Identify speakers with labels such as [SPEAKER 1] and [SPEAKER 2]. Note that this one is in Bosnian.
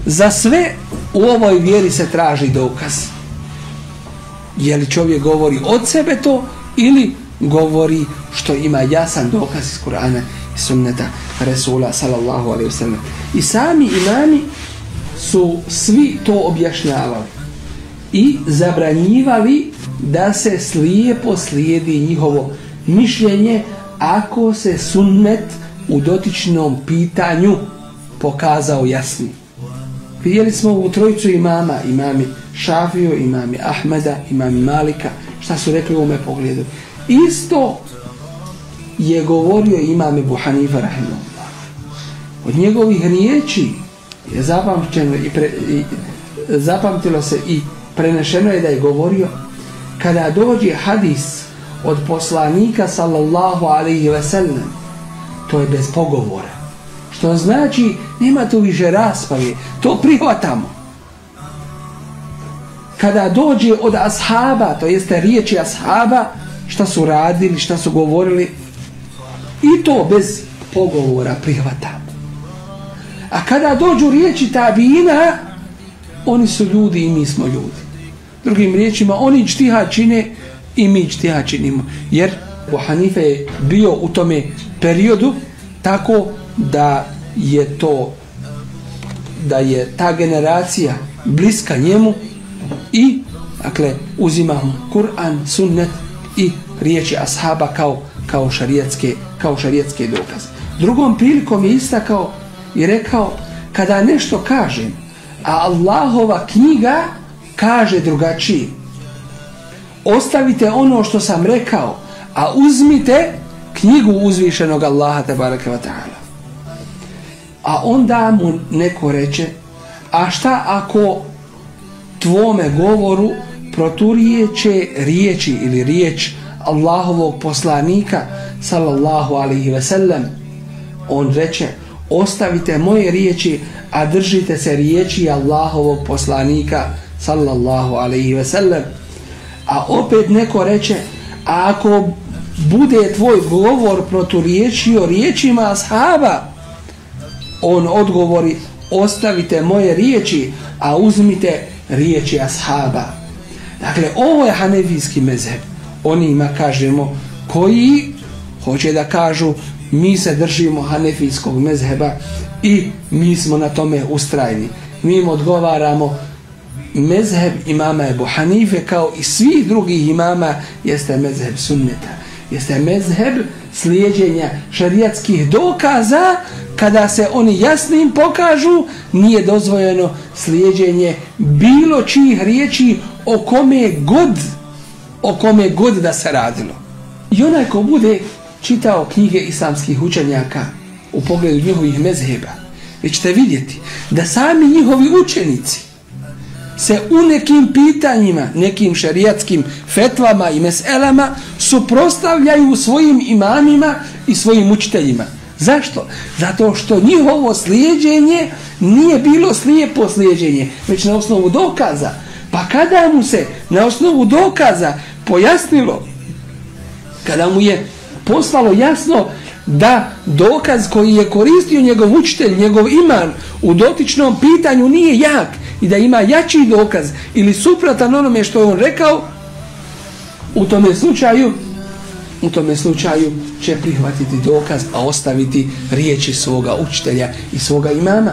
[SPEAKER 1] Za sve u ovoj vjeri se traži dokaz. Je li čovjek govori od sebe to ili govori što ima jasan dokaz iz Kur'ana i sunneta Resula sallallahu alaihi wasallam. I sami imami su svi to objašnjavali i zabranjivali da se slijepo slijedi njihovo mišljenje ako se sunnet u dotičnom pitanju pokazao jasnim. Vidjeli smo u trojicu imama, imami Šafiju, imami Ahmeda, imami Malika, šta su rekli u ovome pogledu. Isto je govorio imam Ebu Hanifa rahimahullah. Od njegovih riječi je zapamtilo se i prenešeno je da je govorio kada dođe hadis od poslanika sallallahu alaihi ve sellem, to je bez pogovora. Što znači, nema tu više rasprave, to prihvatamo. Kada dođe od ashaba, to jeste riječi ashaba, šta su radili, šta su govorili, i to bez pogovora prihvatamo. A kada dođu riječi tabina, oni su ljudi i mi smo ljudi. Drugim riječima, oni ijtihad čine i mi ijtihad činimo. Jer Ebu Hanife je bio u tome periodu tako da je ta generacija bliska njemu i dakle uzimamo Kur'an, sunnet i riječi ashaba kao šarijatske dokaze. Drugom prilikom je istakao i rekao kada nešto kažem, a Allahova knjiga kaže drugačije, ostavite ono što sam rekao, a uzmite knjigu uzvišenog Allaha tebareke ve taala. A onda mu neko reče, a šta ako tvome govoru proturiječe riječi ili riječ Allahovog poslanika sallallahu alaihi ve sellem? On reče, ostavite moje riječi, a držite se riječi Allahovog poslanika sallallahu alaihi ve sellem. A opet neko reče, a ako bude tvoj govor proturječio riječima ashaba? On odgovori, ostavite moje riječi, a uzmite riječi ashaba. Dakle, ovo je hanefijski mezheb. Onima kažemo koji hoće da kažu mi se držimo hanefijskog mezheba i mi smo na tome ustrajni. Mi im odgovaramo, mezheb imama Ebu Hanife kao i svih drugih imama jeste mezheb sunneta. Jeste mezheb slijeđenja šarijatskih dokaza. Kada se oni jasnim pokažu, nije dozvoljeno slijeđenje bilo čijih riječi o kome god da se radilo. I onaj ko bude čitao knjige islamskih učenjaka u pogledu njihovih mezheba, vi ćete vidjeti da sami njihovi učenici se u nekim pitanjima, nekim šarijatskim fetvama i meselama suprotstavljaju svojim imamima i svojim učiteljima. Zašto? Zato što njihovo slijeđenje nije bilo slijepo slijeđenje, već na osnovu dokaza. Pa kada mu se na osnovu dokaza pojasnilo, kada mu je postalo jasno da dokaz koji je koristio njegov učitelj, njegov imam u dotičnom pitanju nije jak i da ima jači dokaz ili suprotan onome što je on rekao, u tome slučaju će prihvatiti dokaz, a ostaviti riječi svoga učitelja i svoga imama.